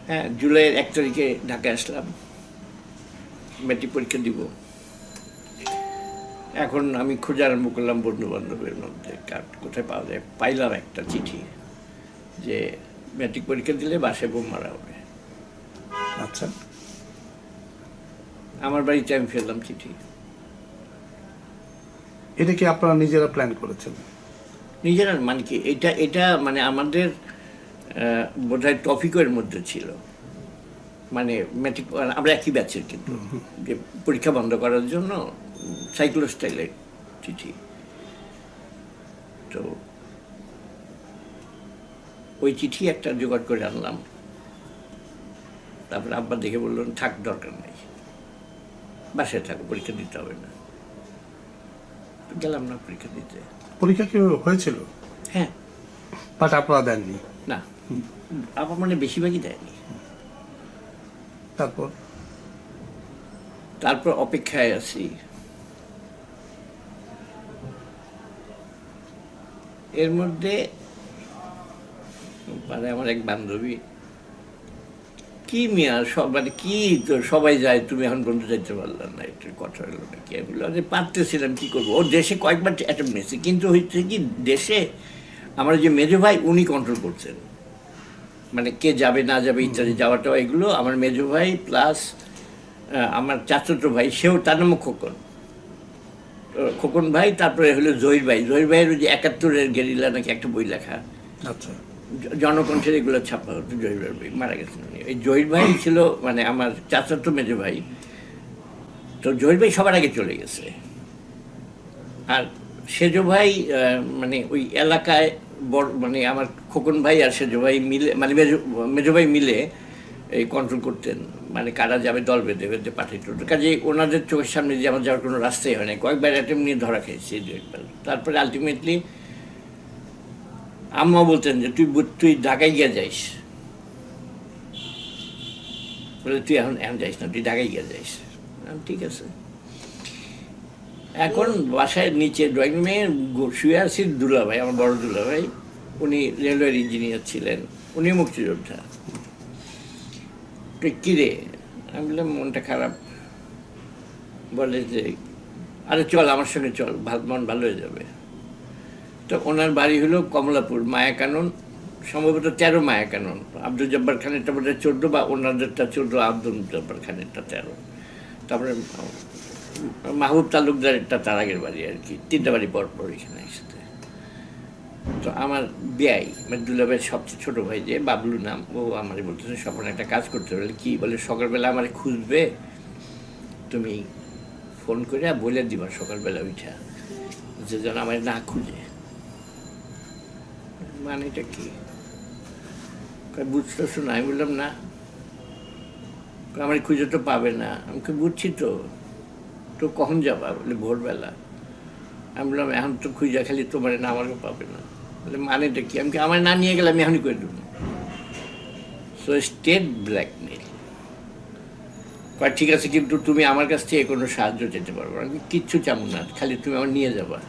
হ্যাঁ, জুলাইয়ের 1 তারিখে ঢাকায় আসলাম, ম্যাট্রিক পরীক্ষা দিব। এখন আমি খোঁজা আরম্ভ করলাম বন্ধু বান্ধবের মধ্যে কার্ড কোথায় পাওয়া যায়। পাইলাম একটা চিঠি যে ম্যাট্রিক পরীক্ষা দিলে বাসায় বোম মারা হবে। আচ্ছা, আমার বাড়িতে আমি ফেললাম চিঠি। এটা কি আপনারা নিজেরা প্ল্যান করেছেন? নিজেরা মানে কি, এটা এটা মানে আমাদের বোধহয় টপিকের মধ্যে ছিল, মানে ম্যাট্রিক আমরা একই ব্যাচের, কিন্তু যে পরীক্ষা বন্ধ করার জন্য সাইক্লো স্টাইলের চিঠি। তো ওই চিঠি একটা জোগাড় করে আনলাম। তারপরে আব্বা দেখে বললেন থাক, দরকার নেই, বাসায় থাকো, পরীক্ষা দিতে হবে না। গেলাম না পরীক্ষা দিতে। পরীক্ষা কি হয়েছিল? হ্যাঁ। বাট আপনারা দেননি? না, আবার মানে বেশিরভাগই দেয়নি। তারপর তারপর অপেক্ষায় আছি। এর মধ্যে মানে আমার এক বান্ধবী, কি মিয়া সব মানে কি, তো সবাই যায়, তুমি এখন পর্যন্ত যাইতে পারলাম না, একটু কথা হলো নাকি? আমি বললাম যে পারতেছিলাম, কি করবো। ও দেশে কয়েকবার অ্যাটেম্প নিয়েছে, কিন্তু হচ্ছে কি, দেশে আমার যে মেজো ভাই উনি কন্ট্রোল করছেন, মানে কে যাবে না যাবে ইত্যাদি, যাওয়াটা এগুলো আমার মেজো ভাই প্লাস আমার চাচতো ভাই, সেও, তার নামও খোকন, খোকন ভাই। তারপরে হলো জহির ভাই, জহির ভাইয়ের ওই যে 71-এর গেরিলা নাকি একটা বই লেখা, আচ্ছা, জনকণ্ঠের এগুলো ছাপা হতো। জহির ভাই বই, মারা গেছেন উনি। ওই জহির ভাই ছিল মানে আমার চাচাতো মেজো ভাই। তো জহির ভাই সবার আগে চলে গেছে। আর সেজো ভাই মানে ওই এলাকায় বড়, মানে আমার খোকন ভাই আর সেজো ভাই মিলে, মানে মেজো ভাই মিলে এই কন্ট্রোল করতেন, মানে কারা যাবে দল বেঁধে বেঁধে পাঠাইতো। কাজে ওনাদের চোখের সামনে দিয়ে আমার যাওয়ার কোনো রাস্তাই হয় না। কয়েকবার অ্যাটেম্প নিয়ে ধরা খেয়েছি, দু একবার। তারপরে আলটিমেটলি আম্মা বলতেন যে তুই ঢাকায় গিয়ে যাইস, বলে তুই এখন এখন যাইস না, তুই ঢাকায় গিয়ে যাইস। ঠিক আছে। এখন বাসায় নিচে ড্রয়িং রুমে শুয়ে আছি, দুলাভাই, আমার বড় দুলাভাই, উনি রেলওয়ের ইঞ্জিনিয়ার ছিলেন, উনি মুক্তিযোদ্ধা। কী রে? আমি বললাম মনটা খারাপ। বলে যে আরে চল আমার সঙ্গে চল, মন ভালো হয়ে যাবে। তো ওনার বাড়ি হলো কমলাপুর, মায়াকানন, সম্ভবত 13 মায়াকানন। আব্দুল জব্বার খানেরটা বোধ হয় 14, বা ওনাদেরটা 14, আব্দুল জব্বার খানেরটা 13। তারপরে মাহবুব তালুকদারেরটা তার আগের বাড়ি আর কি, 3টা বাড়ি পরপর এখানে একসাথে। তো আমার বেয়াই মানে দুলাভাইয়ের সবচেয়ে ছোটো ভাই, যে বাবলু নাম, ও আমারই বলতেছে স্বপ্ন একটা কাজ করতে পারলে কি, বলে সকালবেলা আমার খুঁজবে, তুমি ফোন করে বলে দিবা সকালবেলা উঠা, যে যেন আমার না খুঁজে। মানে এটা কি বুঝতেছো না? আমি বললাম না, আমার খুঁজে তো পাবে না। আমি বুঝছি তো, তো কখন যাবা? বলে ভোরবেলা। আমি বললাম এখন তো খুঁজা খালি তোমার না, আমারও পাবে না। বলে মানেটা কি? আমি আমার না নিয়ে গেলে আমি এখনই করে দেবো। So state blackmail. ঠিক আছে, কিন্তু তুমি আমার কাছ থেকে কোনো সাহায্য যেতে পারবো না, আমি কিচ্ছু চাবো না, খালি তুমি আমার নিয়ে যাবা।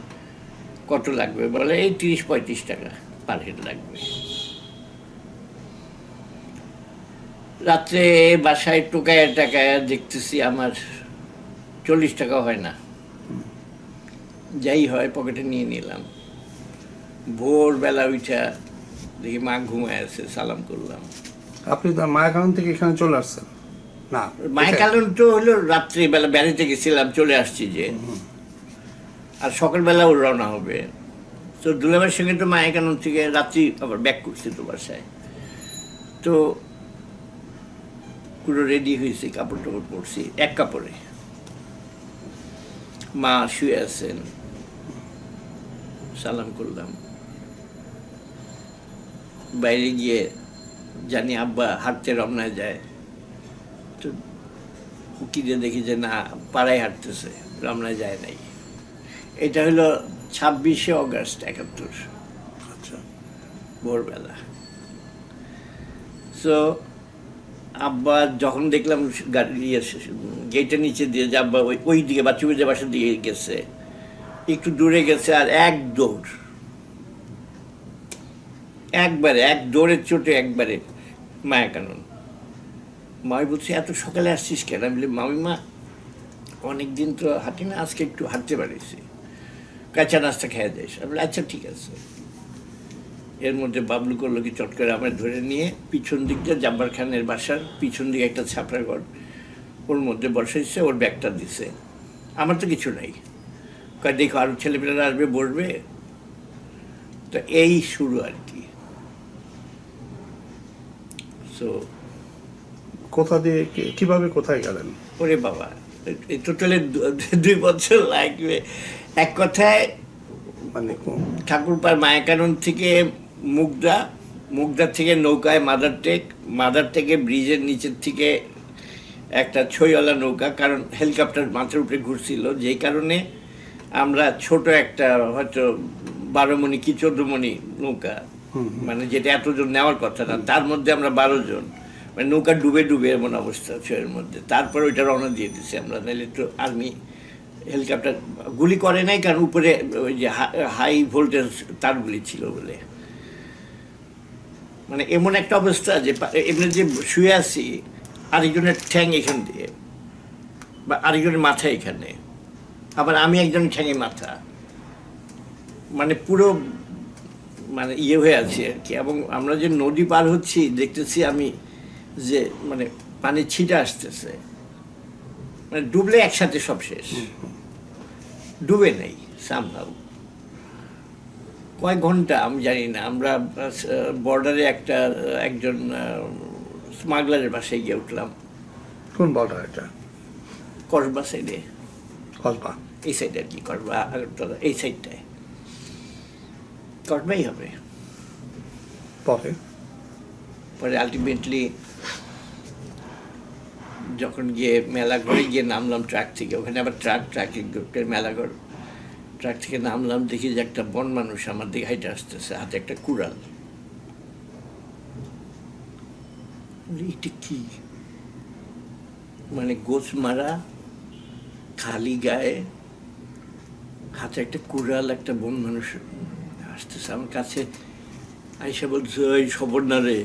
কত লাগবে? বলে এই 30-35 টাকা পার হেড লাগবে। রাত্রে বাসায় টোকায় টাকায় দেখতেছি আমার 40 টাকা হয় না, যাই হয় পকেটে নিয়ে নিলাম। ভোরবেলা উঠা দেখি মা ঘুমায় আছে, সালাম করলাম। আপনি তো মায়াকানন থেকে এখানে চলে আসছেন? না, মায়াকানন তো হলো রাত্রিবেলা বেড়াতে গেছিলাম, চলে আসছি যে, আর সকালবেলা ওর রওনা হবে। তো দুলাভাইয়ের সঙ্গে তো মায়াকানন থেকে রাত্রি আবার ব্যাক করছি তো বাসায়। তো পুরো রেডি হয়েছি, কাপড় টাপড় পরছি, এক কাপড়ে। মা শুয়ে আছেন, সালাম করলাম। বাইরে গিয়ে জানি আব্বা হাঁটতে রমনায় যায়, তো উকি দিয়ে দেখি যে না, পাড়ায় হাঁটতেছে, রমনায় যায় নাই। এটা হলো 26শে অগাস্ট 71, আচ্ছা, ভোরবেলা। সো আব্বা যখন দেখলাম গাড়ি গেটের নিচে দিয়ে যে আব্বা ওই দিকে বাচ্চুদের বাসার দিকে গেছে, একটু দূরে গেছে, আর এক দৌড়, একবারে এক দৌড়ের চোটে একবারে মায়াকানন। মামি বলছে এত সকালে আসছিস কেন? আমি বলি মামিমা অনেকদিন তো হাঁটি না, আজকে একটু হাঁটতে পারিছি, কাঁচা নাস্তা খেয়ে যাইস। আমি বলি আচ্ছা ঠিক আছে। এর মধ্যে বাবলু করলো কি, চট করে আমার ধরে নিয়ে পিছন দিকটা জাব্বার খানের বাসার পিছন দিকে একটা ছাপড়া ঘর, ওর মধ্যে বসাইছে, ওর ব্যাগটা দিছে। আমার তো কিছু নাই, কয় দেখো আরো ছেলেপেলেরা আসবে, বসবে। তো এই শুরু আর কি। সো কোথা দিয়ে কিভাবে কোথায় গেলেন? ওরে বাবা, এই টোটালে 2 বছর লাগবে। এক কথায় মানে ঠাকুরপার মায়াকানন থেকে মুগদা, মুগদা থেকে নৌকায় মাদারটেক, মাদারটেকে ব্রিজের নিচের থেকে একটা ছইওয়ালা নৌকা, কারণ হেলিকপ্টার মাথার উপরে ঘুরছিল, যেই কারণে আমরা ছোট একটা হয়তো 12 মণি কি 14 মণি নৌকা, মানে যেটা এতজন নেওয়ার কথা না, তার মধ্যে আমরা 12 জন, মানে নৌকা ডুবে ডুবে এমন অবস্থা ছয়ের মধ্যে। তারপর ওইটা রওনা দিয়ে দিচ্ছি আমরা, নাহলে তো আর্মি হেলিকপ্টার গুলি করে নাই, কারণ উপরে ওই যে হাই ভোল্টেজ তারগুলি ছিল বলে। মানে এমন একটা অবস্থা যে এমনি যে শুয়ে আছি, আরেকজনের ঠ্যাং এখান দিয়ে, বা আরেকজনের মাথা এখানে, আবার আমি একজনের ঠ্যাঙে মাথা, মানে পুরো মানে ইয়ে হয়ে আছে আর কি। এবং আমরা যে নদী পার হচ্ছি দেখতেছি আমি যে মানে পানি ছিটে আসতেছে, মানে ডুবলে একসাথে সব শেষ, ডুবে নেই সামহাউ। কয়েক ঘন্টা আমি জানি না। আমরা বর্ডারে একজন স্মাগলারের বাসায় গিয়ে উঠলাম। কোন বর্ডার এটা? কসবা সাইডে, কসবা এই সাইডে আর কি, কসবা আগরতলা এই সাইডটায়, কসবাই হবে। পরে পরে আলটিমেটলি যখন গিয়ে মেলাঘরে গিয়ে নামলাম ট্রাক থেকে, ওখানে আবার ট্রাকের মেলাঘর, ট্রাক থেকে নামলাম, দেখি যে একটা বন মানুষ আমার দিকে হাইটে আসতেছে, হাতে একটা কুড়াল। এটা কি? মানে গোছ মারা, খালি গায়ে, হাতে একটা কুড়াল, একটা বন মানুষ আসতেছে আমার কাছে। আইসা বলছে ওই খবর না রে।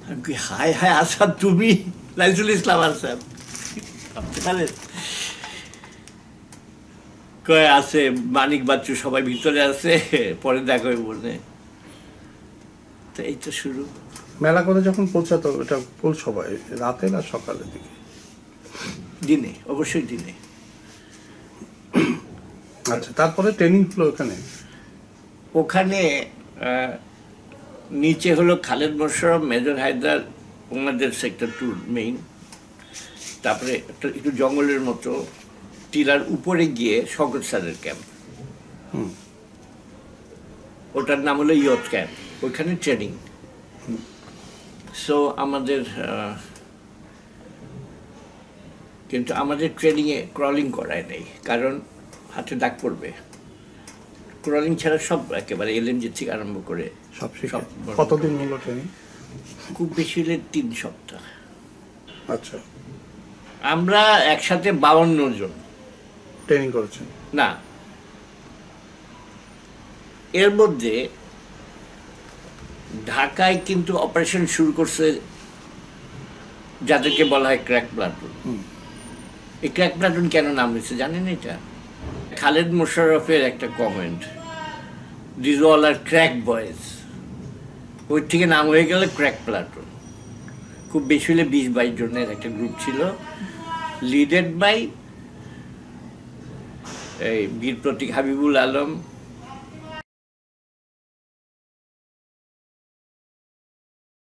আমি কি হায় হায় আসাদ, তুমি লাইজুল ইসলাম আসাদ? কয় আছে, মানিক বাচ্চু সবাই ভিতরে আছে, পরে দেখা হয়ে বলে। তো এই তো শুরু। মেলা করে যখন পৌঁছাতো, এটা ফুল সবাই রাতে না সকালের দিকে? দিনে, অবশ্যই দিনে। আচ্ছা, তারপরে ট্রেনিং হলো ওখানে? ওখানে নিচে হলো খালেদ মোশাররফ, মেজর হায়দার, ওনাদের সেক্টর 2 মেইন। তারপরে একটু জঙ্গলের মতো, টিলার উপরে গিয়ে শওকত স্যারের ক্যাম্প, ওটার নাম হলো ইয়ত ক্যাম্প, ওইখানে ট্রেনিং। সো আমাদের কিন্তু আমাদের ট্রেনিংয়ে ক্রলিং করায় নেই, কারণ হাতে দাগ পড়বে। ক্রলিং ছাড়া সব একেবারে এলএমজি থেকে আরম্ভ করে সব শিখে। কতদিন হলো ট্রেনিং? খুব বেশি হলে 3 সপ্তাহ। আচ্ছা, আমরা একসাথে 52 জন ট্রেনিং করেছেন? না, এর মধ্যে ঢাকায় কিন্তু অপারেশন শুরু করছে যাদেরকে বলা হয় ক্র্যাক প্লাটুন। এই ক্র্যাক প্লাটুন কেন নাম হয়েছে জানেন? এটা খালেদ মোশাররফের একটা comment, this all are crack boys, ওই থেকে নাম হয়ে গেল ক্র্যাক প্লাটুন। খুব বেশি হলে 20-22 জনের একটা গ্রুপ ছিল, লিডেড বাই এই বীর প্রতীক হাবিবুল আলম,